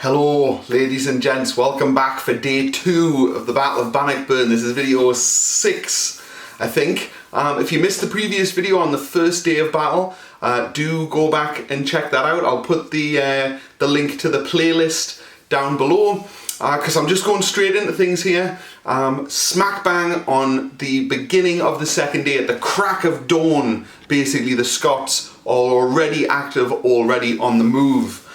Hello ladies and gents, welcome back for day 2 of the Battle of Bannockburn. This is video 6, I think. If you missed the previous video on the first day of battle, do go back and check that out. I'll put the link to the playlist down below, because I'm just going straight into things here. Smack bang on the beginning of the second day, at the crack of dawn, basically the Scots are already active, already on the move.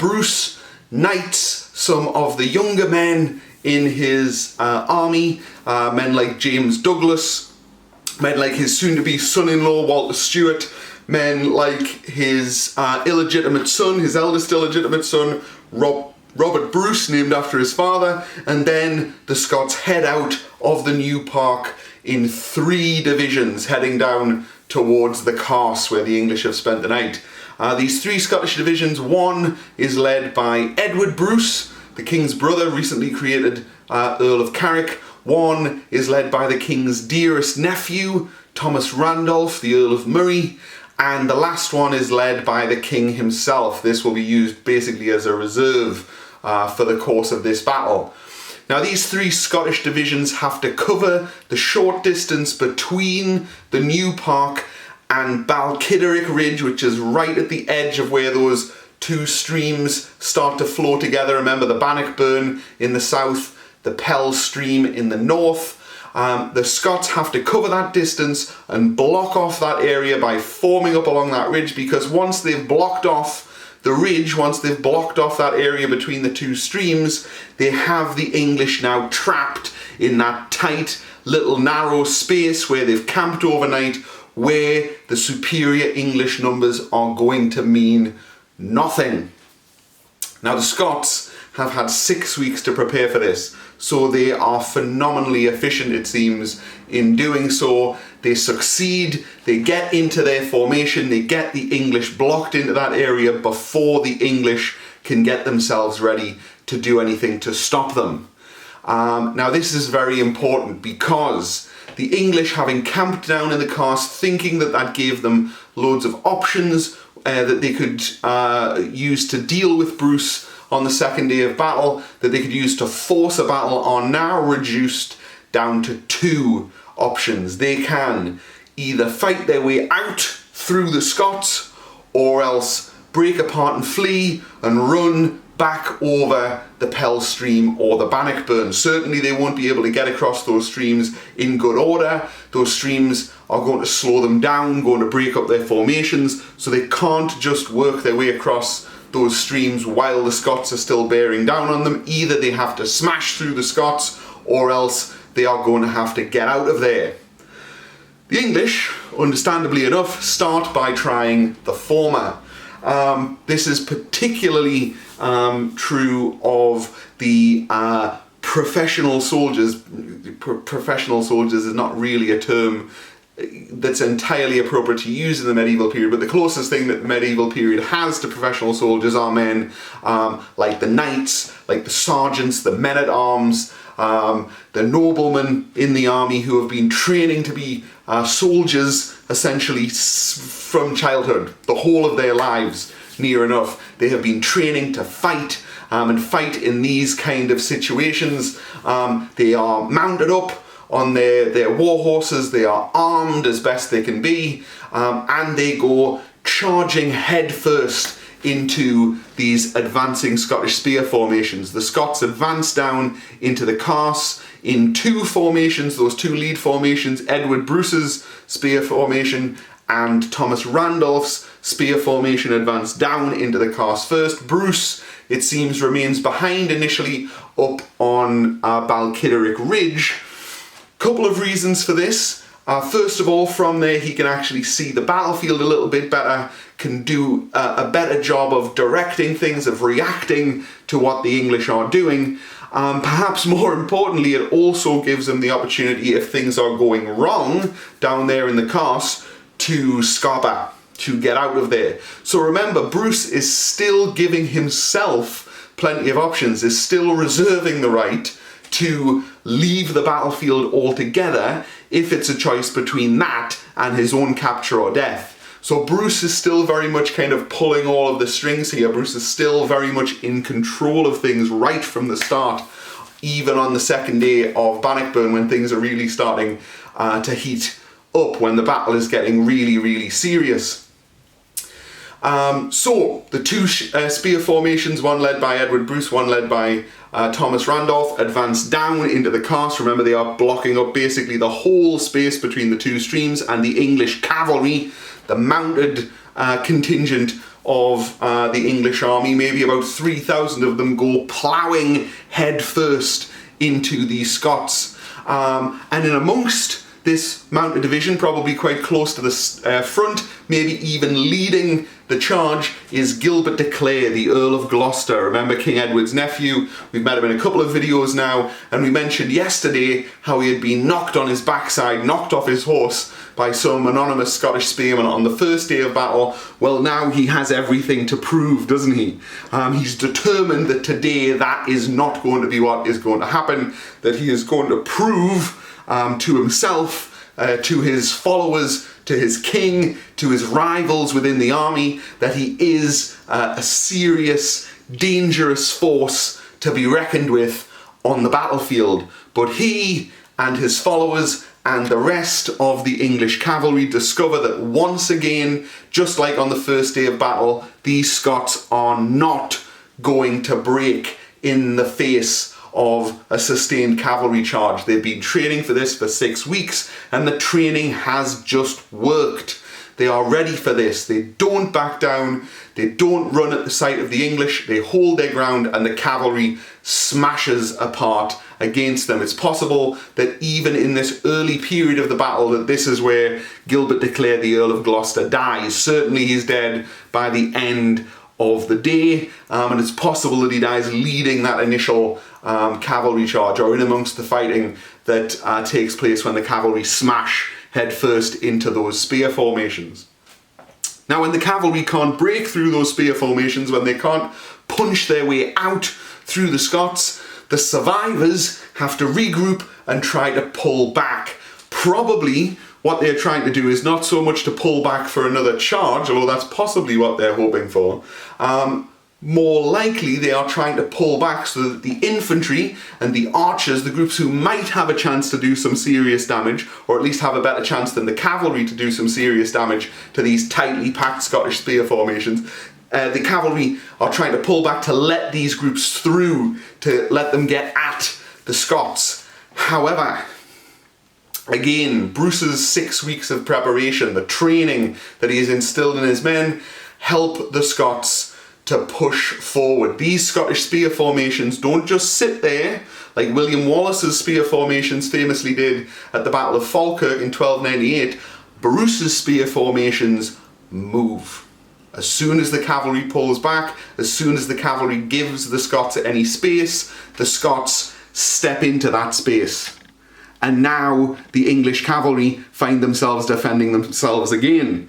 Bruce knights some of the younger men in his army, men like James Douglas, men like his soon-to-be son-in-law Walter Stewart, men like his illegitimate son, his eldest illegitimate son, Robert Bruce, named after his father, and then the Scots head out of the new park in 3 divisions, heading down towards the Carse, where the English have spent the night. These 3 Scottish divisions, one is led by Edward Bruce, the King's brother, recently created Earl of Carrick. One is led by the King's dearest nephew, Thomas Randolph, the Earl of Murray. And the last one is led by the King himself. This will be used basically as a reserve for the course of this battle. Now, these 3 Scottish divisions have to cover the short distance between the new park and Balkiderick Ridge, which is right at the edge of where those 2 streams start to flow together. Remember, the Bannockburn in the south, the Pell stream in the north. The Scots have to cover that distance and block off that area by forming up along that ridge, because once they've blocked off the ridge, once they've blocked off that area between the 2 streams, they have the English now trapped in that tight little narrow space where they've camped overnight, where the superior English numbers are going to mean nothing. Now, the Scots have had 6 weeks to prepare for this, so they are phenomenally efficient, it seems, in doing so. They succeed, they get into their formation, they get the English blocked into that area before the English can get themselves ready to do anything to stop them. Now, this is very important, because the English, having camped down in the Carse, thinking that that gave them loads of options that they could use to deal with Bruce on the second day of battle, that they could use to force a battle, are now reduced down to 2 options. They can either fight their way out through the Scots, or else break apart and flee and run back over the Pell stream or the Bannockburn. Certainly they won't be able to get across those streams in good order. Those streams are going to slow them down, going to break up their formations, so they can't just work their way across those streams while the Scots are still bearing down on them. Either they have to smash through the Scots, or else they are going to have to get out of there. The English, understandably enough, start by trying the former. This is particularly true of the professional soldiers. Professional soldiers is not really a term that's entirely appropriate to use in the medieval period, but the closest thing that the medieval period has to professional soldiers are men like the knights, like the sergeants, the men-at-arms, the noblemen in the army who have been training to be soldiers essentially from childhood, the whole of their lives, near enough. They have been training to fight, and fight in these kind of situations. They are mounted up on their war horses, they are armed as best they can be, and they go charging headfirst into these advancing Scottish spear formations. The Scots advance down into the Carse in 2 formations, those 2 lead formations, Edward Bruce's spear formation and Thomas Randolph's spear formation, advance down into the Carse first. Bruce, it seems, remains behind initially up on Balkiderick Ridge. Couple of reasons for this. First of all, from there he can actually see the battlefield a little bit better, can do a better job of directing things, of reacting to what the English are doing. Perhaps more importantly, it also gives him the opportunity, if things are going wrong down there in the Carse, to scarper, to get out of there. So remember, Bruce is still giving himself plenty of options, is still reserving the right to leave the battlefield altogether if it's a choice between that and his own capture or death. So Bruce is still very much kind of pulling all of the strings here. Bruce is still very much in control of things right from the start, even on the second day of Bannockburn, when things are really starting to heat up, when the battle is getting really, really serious. So the two spear formations, one led by Edward Bruce, one led by Thomas Randolph, advance down into the Carse. Remember, they are blocking up basically the whole space between the two streams, and the English cavalry, the mounted contingent of the English army, maybe about 3,000 of them, go ploughing head first into the Scots. And in amongst this mounted division, probably quite close to the front, maybe even leading the charge, is Gilbert de Clare, the Earl of Gloucester. Remember, King Edward's nephew. We've met him in a couple of videos now, and we mentioned yesterday how he had been knocked on his backside, knocked off his horse by some anonymous Scottish spearman on the first day of battle. Well, now he has everything to prove, doesn't he? He's determined that today that is not going to be what is going to happen, that he is going to prove to himself, to his followers, to his king, to his rivals within the army, that he is a serious, dangerous force to be reckoned with on the battlefield. But he and his followers and the rest of the English cavalry discover that once again, just like on the first day of battle, these Scots are not going to break in the face of a sustained cavalry charge. They've been training for this for 6 weeks, and the training has just worked. They are ready for this. They don't back down. They don't run at the sight of the English. They hold their ground, and the cavalry smashes apart against them. It's possible that even in this early period of the battle, that this is where Gilbert de Clare, the Earl of Gloucester, dies. Certainly he's dead by the end of the day, and it's possible that he dies leading that initial cavalry charge, or in amongst the fighting that takes place when the cavalry smash headfirst into those spear formations. Now, when the cavalry can't break through those spear formations, when they can't punch their way out through the Scots, the survivors have to regroup and try to pull back. Probably what they're trying to do is not so much to pull back for another charge, although that's possibly what they're hoping for. More likely they are trying to pull back so that the infantry and the archers, the groups who might have a chance to do some serious damage, or at least have a better chance than the cavalry to do some serious damage to these tightly packed Scottish spear formations, the cavalry are trying to pull back to let these groups through, to let them get at the Scots. However, again, Bruce's 6 weeks of preparation, the training that he has instilled in his men, help the Scots to push forward. These Scottish spear formations don't just sit there like William Wallace's spear formations famously did at the Battle of Falkirk in 1298. Bruce's spear formations move. As soon as the cavalry pulls back, as soon as the cavalry gives the Scots any space, the Scots step into that space. And now the English cavalry find themselves defending themselves again.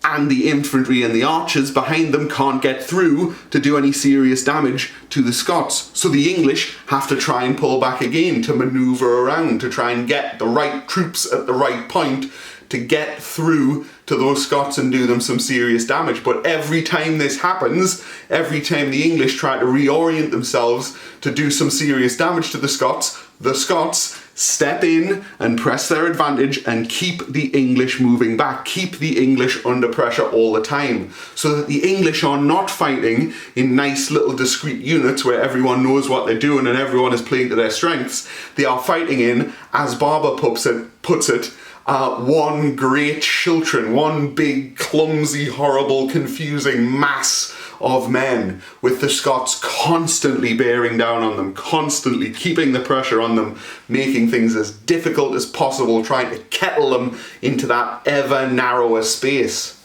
And the infantry and the archers behind them can't get through to do any serious damage to the Scots. So the English have to try and pull back again, to maneuver around, to try and get the right troops at the right point to get through to those Scots and do them some serious damage. But every time this happens, every time the English try to reorient themselves to do some serious damage to the Scots step in and press their advantage and keep the English moving back, keep the English under pressure all the time, so that the English are not fighting in nice little discrete units where everyone knows what they're doing and everyone is playing to their strengths. They are fighting in, as Barber puts it, one great Chiltern, one big, clumsy, horrible, confusing mass of men, with the Scots constantly bearing down on them, constantly keeping the pressure on them, making things as difficult as possible, trying to kettle them into that ever narrower space.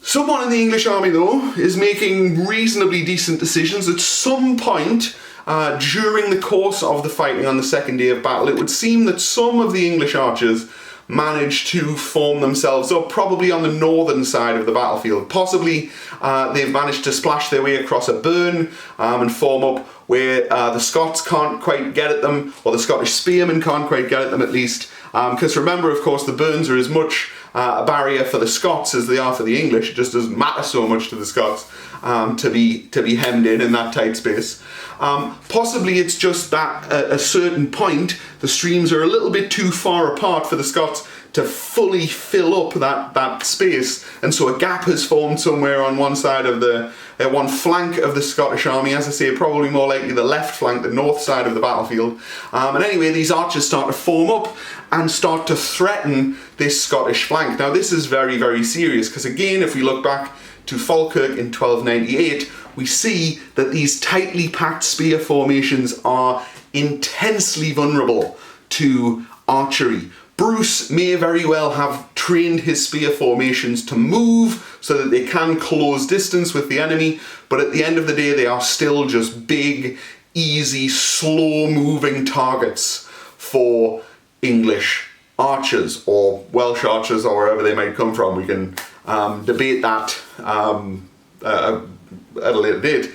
Someone in the English army, though, is making reasonably decent decisions. At some point during the course of the fighting on the second day of battle, it would seem that some of the English archers managed to form themselves up, probably on the northern side of the battlefield. Possibly they've managed to splash their way across a burn and form up where the Scots can't quite get at them, or the Scottish spearmen can't quite get at them at least. Because remember, of course, the burns are as much a barrier for the Scots as they are for the English. It just doesn't matter so much to the Scots to be hemmed in that tight space. Possibly it's just that at a certain point the streams are a little bit too far apart for the Scots to fully fill up that space, and so a gap has formed somewhere on one side of the one flank of the Scottish army. As I say, probably more likely the left flank, the north side of the battlefield. And anyway, these archers start to form up and start to threaten this Scottish flank. Now this is very, very serious, because again, if we look back to Falkirk in 1298, we see that these tightly packed spear formations are intensely vulnerable to archery. Bruce may very well have trained his spear formations to move so that they can close distance with the enemy, but at the end of the day they are still just big, easy, slow-moving targets for English archers, or Welsh archers, or wherever they might come from. We can debate that at a later date.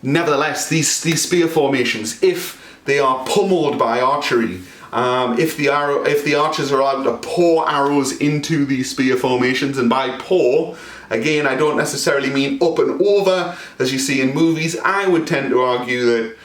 Nevertheless, these spear formations, if they are pummeled by archery, if the archers are able to pour arrows into these spear formations, and by pour, again, I don't necessarily mean up and over, as you see in movies. I would tend to argue that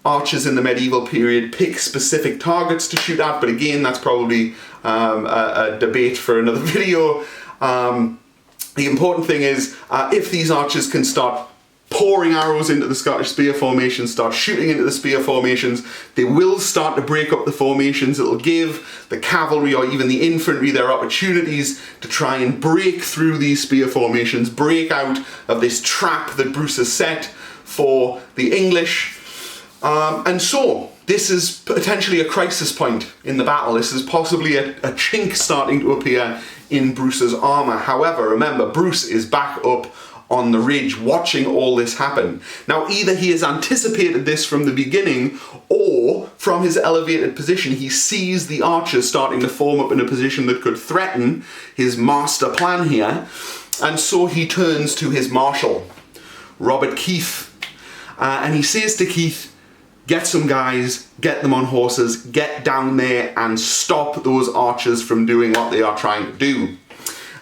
archers in the medieval period pick specific targets to shoot at, but again, that's probably a debate for another video. The important thing is, if these archers can start pouring arrows into the Scottish spear formations, start shooting into the spear formations, they will start to break up the formations. It'll give the cavalry or even the infantry their opportunities to try and break through these spear formations, break out of this trap that Bruce has set for the English. And so this is potentially a crisis point in the battle. This is possibly a chink starting to appear in Bruce's armour. However, remember, Bruce is back up on the ridge watching all this happen. Now, either he has anticipated this from the beginning, or from his elevated position he sees the archers starting to form up in a position that could threaten his master plan here, and so he turns to his marshal, Robert Keith, and he says to Keith, get some guys, get them on horses, get down there and stop those archers from doing what they are trying to do.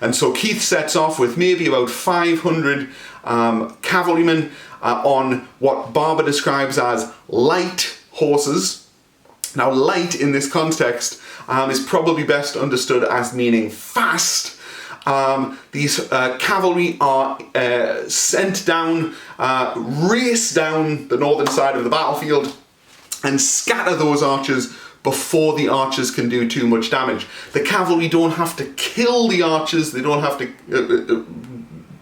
And so Keith sets off with maybe about 500 cavalrymen on what Barber describes as light horses. Now, light in this context is probably best understood as meaning fast. These cavalry are sent down, race down the northern side of the battlefield and scatter those archers before the archers can do too much damage. The cavalry don't have to kill the archers, they don't have to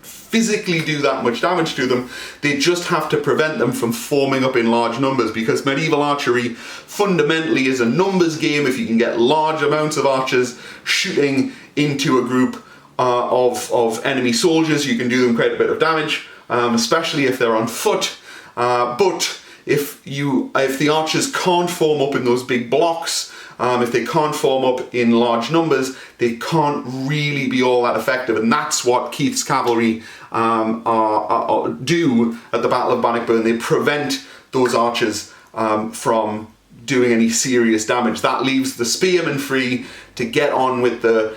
physically do that much damage to them, they just have to prevent them from forming up in large numbers, because medieval archery fundamentally is a numbers game. If you can get large amounts of archers shooting into a group of enemy soldiers, you can do them quite a bit of damage, especially if they're on foot. But if the archers can't form up in those big blocks, if they can't form up in large numbers, they can't really be all that effective, and that's what Keith's cavalry do at the Battle of Bannockburn. They prevent those archers from doing any serious damage. That leaves the spearmen free to get on with the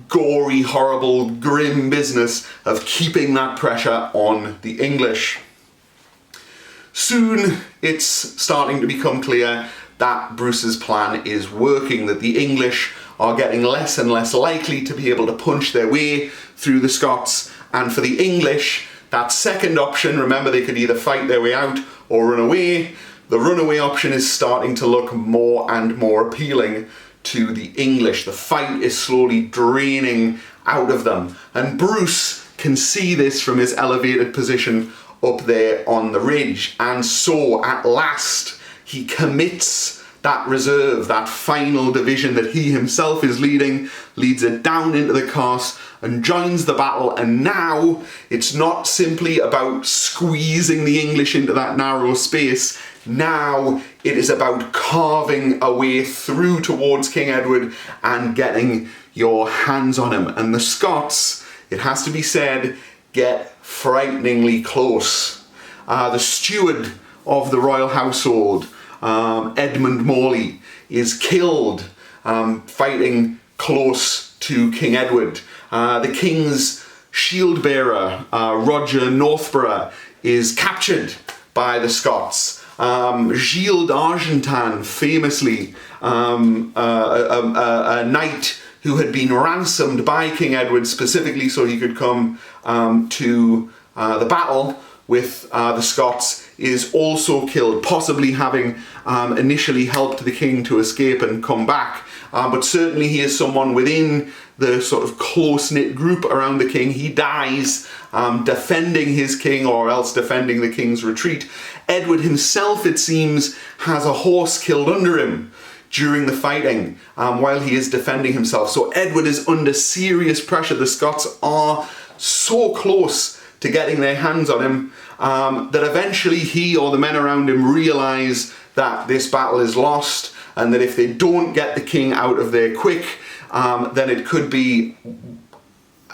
gory, horrible, grim business of keeping that pressure on the English. Soon it's starting to become clear that Bruce's plan is working, that the English are getting less and less likely to be able to punch their way through the Scots, and for the English, that second option, remember they could either fight their way out or run away, the runaway option is starting to look more and more appealing to the English. The fight is slowly draining out of them, and Bruce can see this from his elevated position up there on the ridge, and so at last he commits that reserve, that final division that he himself is leading, leads it down into the Carse and joins the battle. And now it's not simply about squeezing the English into that narrow space, now it is about carving a way through towards King Edward and getting your hands on him. And the Scots, it has to be said, get frighteningly close. The steward of the royal household, Edmund Morley, is killed fighting close to King Edward. The king's shield bearer, Roger Northborough, is captured by the Scots. Gilles d'Argentan, famously, a knight who had been ransomed by King Edward specifically so he could come to the battle with the Scots, is also killed, possibly having initially helped the king to escape and come back. But certainly he is someone within the sort of close-knit group around the king. He dies defending his king, or else defending the king's retreat. Edward himself, it seems, has a horse killed under him during the fighting while he is defending himself. So Edward is under serious pressure. The Scots are so close to getting their hands on him that eventually he or the men around him realise that this battle is lost, and that if they don't get the king out of there quick, then it could be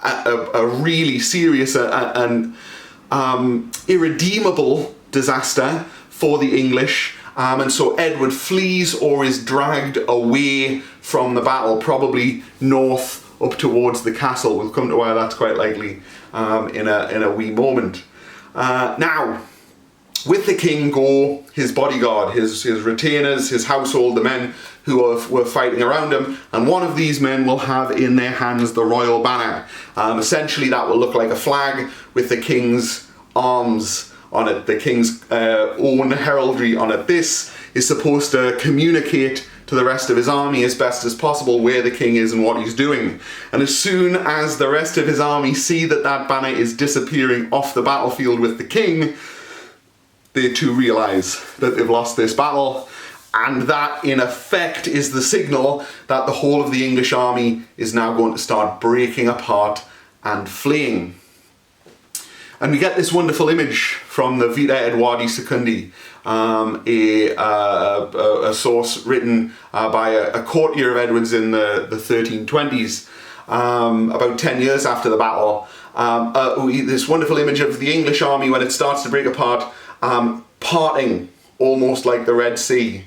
a really serious and irredeemable disaster for the English. And so Edward flees or is dragged away from the battle, probably north up towards the castle. We'll come to why that's quite likely in a wee moment. Now, with the king go his bodyguard, his retainers, his household, the men who were fighting around him, and one of these men will have in their hands the royal banner. Essentially that will look like a flag with the king's arms on it, the king's own heraldry on it. This is supposed to communicate to the rest of his army as best as possible where the king is and what he's doing. And as soon as the rest of his army see that that banner is disappearing off the battlefield with the king, they too realise that they've lost this battle, and that in effect is the signal that the whole of the English army is now going to start breaking apart and fleeing. And we get this wonderful image from the Vita Edwardi Secundi, a source written by a courtier of Edward's in the 1320s, about 10 years after the battle. This wonderful image of the English army when it starts to break apart, parting almost like the Red Sea.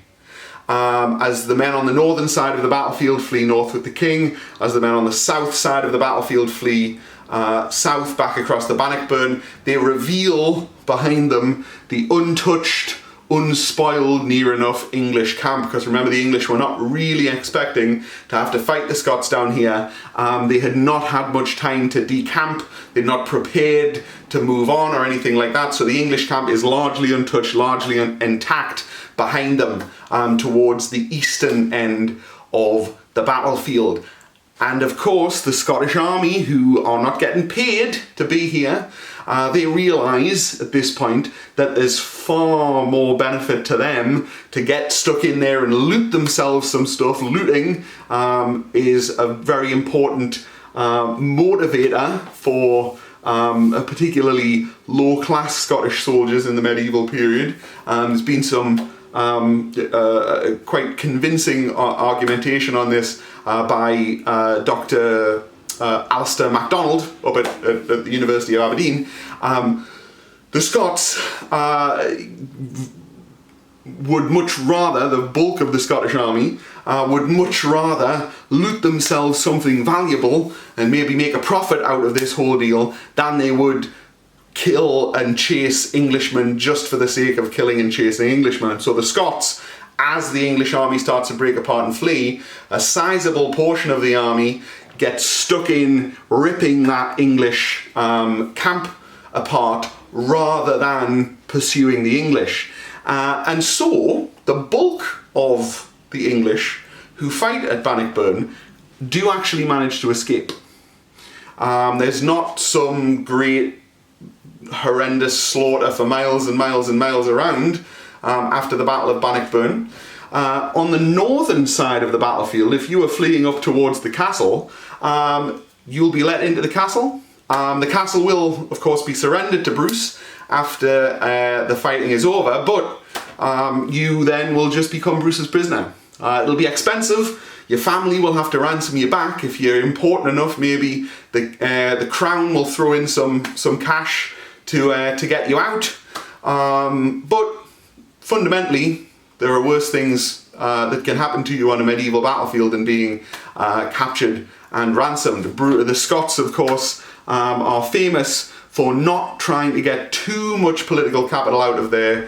As the men on the northern side of the battlefield flee north with the king, as the men on the south side of the battlefield flee south back across the Bannockburn, they reveal behind them the untouched, unspoiled, near enough English camp. Because remember, the English were not really expecting to have to fight the Scots down here. They had not had much time to decamp. They're not prepared to move on or anything like that. So the English camp is largely untouched, largely intact behind them towards the eastern end of the battlefield. And of course, the Scottish army, who are not getting paid to be here, they realise at this point that there's far more benefit to them to get stuck in there and loot themselves some stuff. Looting is a very important motivator for particularly low-class Scottish soldiers in the medieval period. There's been some quite convincing argumentation on this by Dr. Alistair MacDonald up at the University of Aberdeen. The Scots would much rather, the bulk of the Scottish army, would much rather loot themselves something valuable and maybe make a profit out of this whole deal than they would kill and chase Englishmen just for the sake of killing and chasing Englishmen. So the Scots, as the English army starts to break apart and flee, a sizable portion of the army gets stuck in ripping that English camp apart rather than pursuing the English. And so the bulk of the English who fight at Bannockburn do actually manage to escape. There's not some great horrendous slaughter for miles and miles and miles around after the Battle of Bannockburn. On the northern side of the battlefield, if you were fleeing up towards the castle, you'll be let into the castle. The castle will, of course, be surrendered to Bruce after the fighting is over, but you then will just become Bruce's prisoner. It'll be expensive. Your family will have to ransom you back. If you're important enough, maybe the crown will throw in some cash to get you out. But fundamentally, there are worse things that can happen to you on a medieval battlefield than being captured and ransomed. The Scots, of course, are famous for not trying to get too much political capital out of their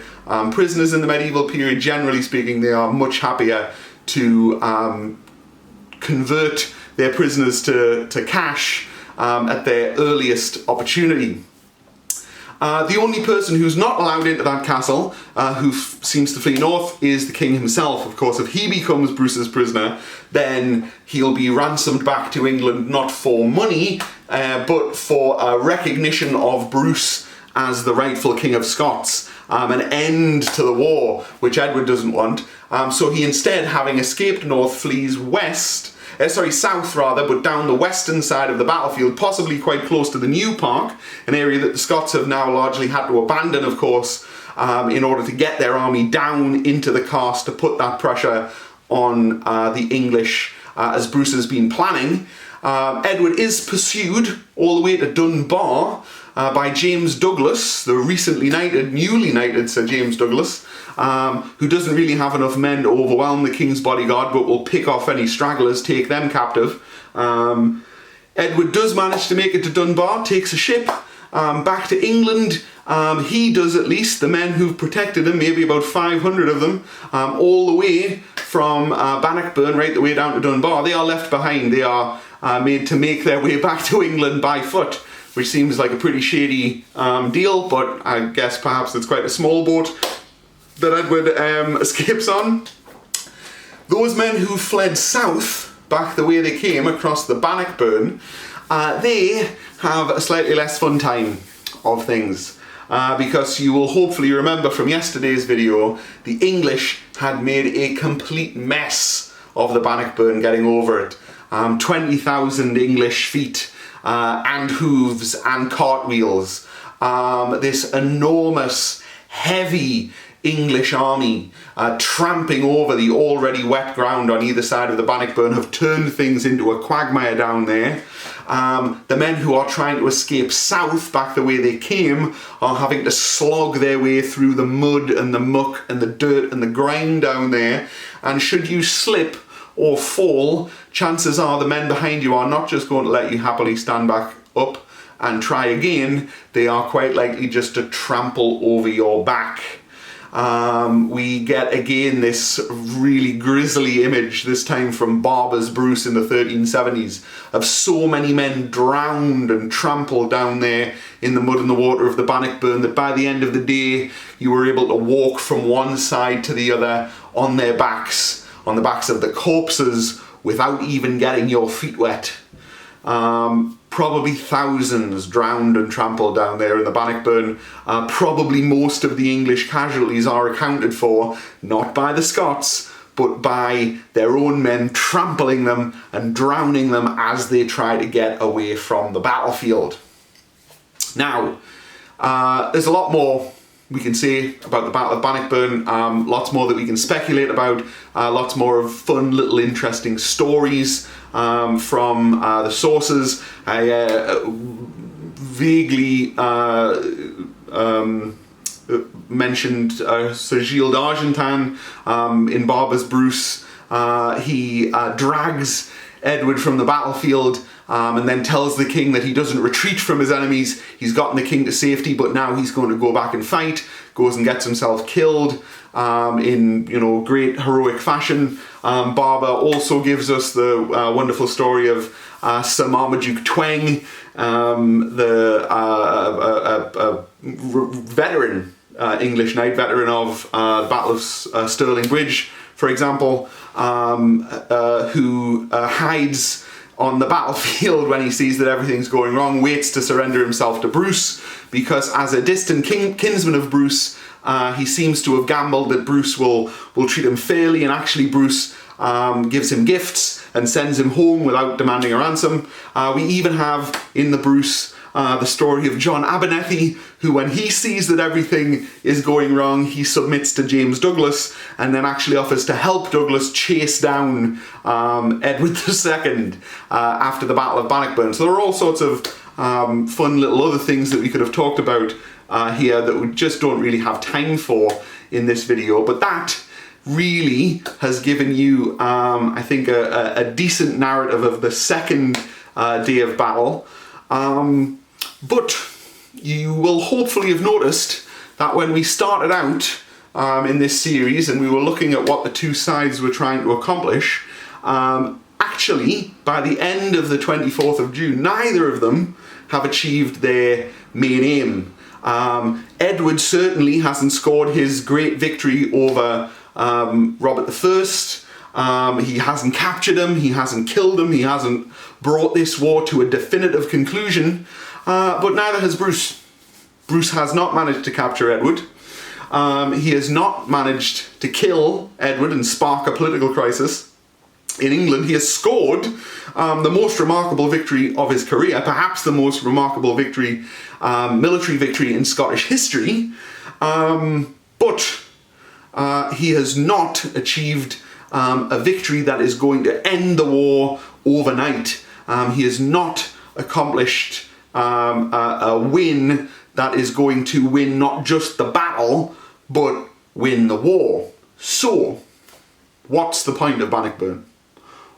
prisoners in the medieval period. Generally speaking, they are much happier to convert their prisoners to cash at their earliest opportunity. The only person who's not allowed into that castle, who seems to flee north, is the king himself. Of course, if he becomes Bruce's prisoner, then he'll be ransomed back to England, not for money, but for a recognition of Bruce as the rightful king of Scots, an end to the war, which Edward doesn't want. So he instead, having escaped north, flees south rather, but down the western side of the battlefield, possibly quite close to the New Park, an area that the Scots have now largely had to abandon, of course, in order to get their army down into the Cast to put that pressure on the English, as Bruce has been planning. Edward is pursued all the way to Dunbar by James Douglas, the newly knighted Sir James Douglas, who doesn't really have enough men to overwhelm the king's bodyguard, but will pick off any stragglers, take them captive. Edward does manage to make it to Dunbar, takes a ship back to England. He does, at least. The men who've protected him, maybe about 500 of them, all the way from Bannockburn right the way down to Dunbar, they are left behind. They are made to make their way back to England by foot, which seems like a pretty shady deal, but I guess perhaps it's quite a small boat that Edward escapes on. Those men who fled south, back the way they came across the Bannockburn, they have a slightly less fun time of things. Because you will hopefully remember from yesterday's video, the English had made a complete mess of the Bannockburn getting over it. 20,000 English feet and hooves and cartwheels. This enormous, heavy English army tramping over the already wet ground on either side of the Bannockburn have turned things into a quagmire down there. The men who are trying to escape south back the way they came are having to slog their way through the mud and the muck and the dirt and the grime down there, and should you slip or fall, chances are the men behind you are not just going to let you happily stand back up and try again, they are quite likely just to trample over your back. We get again this really grisly image, this time from Barber's Bruce in the 1370s, of so many men drowned and trampled down there in the mud and the water of the Bannockburn that by the end of the day you were able to walk from one side to the other on their backs, on the backs of the corpses, without even getting your feet wet. Probably thousands drowned and trampled down there in the Bannockburn. Probably most of the English casualties are accounted for, not by the Scots, but by their own men trampling them and drowning them as they try to get away from the battlefield. Now, there's a lot more we can say about the Battle of Bannockburn, lots more that we can speculate about, lots more of fun little interesting stories from the sources. I vaguely mentioned Sir Gilles d'Argentan in Barber's Bruce. He drags Edward from the battlefield and then tells the king that he doesn't retreat from his enemies. He's gotten the king to safety, but now he's going to go back and fight. Goes and gets himself killed in great heroic fashion. Barber also gives us the wonderful story of Sir Marmaduke Tweng, the veteran English knight, veteran of the Battle of Stirling Bridge, for example, who hides on the battlefield when he sees that everything's going wrong, waits to surrender himself to Bruce, because as a distant kinsman of Bruce, he seems to have gambled that Bruce will treat him fairly, and actually Bruce gives him gifts and sends him home without demanding a ransom. We even have in the Bruce the story of John Abernethy, who when he sees that everything is going wrong, he submits to James Douglas and then actually offers to help Douglas chase down Edward II after the Battle of Bannockburn. So there are all sorts of fun little other things that we could have talked about here that we just don't really have time for in this video. But that really has given you, I think, a decent narrative of the second day of battle. But you will hopefully have noticed that when we started out in this series and we were looking at what the two sides were trying to accomplish, actually, by the end of the 24th of June, neither of them have achieved their main aim. Edward certainly hasn't scored his great victory over Robert I. He hasn't captured him, he hasn't killed him, he hasn't brought this war to a definitive conclusion, but neither has Bruce. Bruce has not managed to capture Edward. He has not managed to kill Edward and spark a political crisis in England. He has scored the most remarkable victory of his career, perhaps the most remarkable victory, military victory in Scottish history, but he has not achieved a victory that is going to end the war overnight. He has not accomplished a win that is going to win not just the battle, but win the war. So, what's the point of Bannockburn?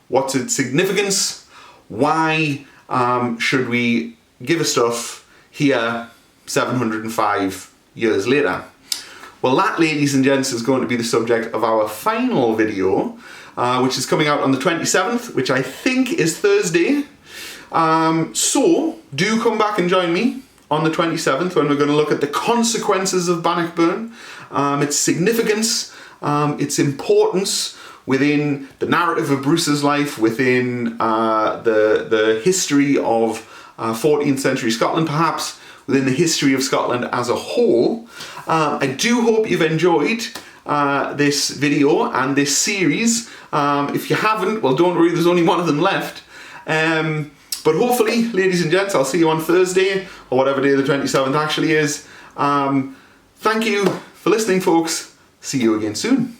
What's its significance? Why should we give a stuff here 705 years later? Well, that, ladies and gents, is going to be the subject of our final video, which is coming out on the 27th, which I think is Thursday. So, do come back and join me on the 27th when we're going to look at the consequences of Bannockburn, its significance, its importance within the narrative of Bruce's life, within the history of 14th century Scotland, perhaps within the history of Scotland as a whole. I do hope you've enjoyed this video and this series. If you haven't, well, don't worry, there's only one of them left. But hopefully, ladies and gents, I'll see you on Thursday, or whatever day the 27th actually is. Thank you for listening, folks. See you again soon.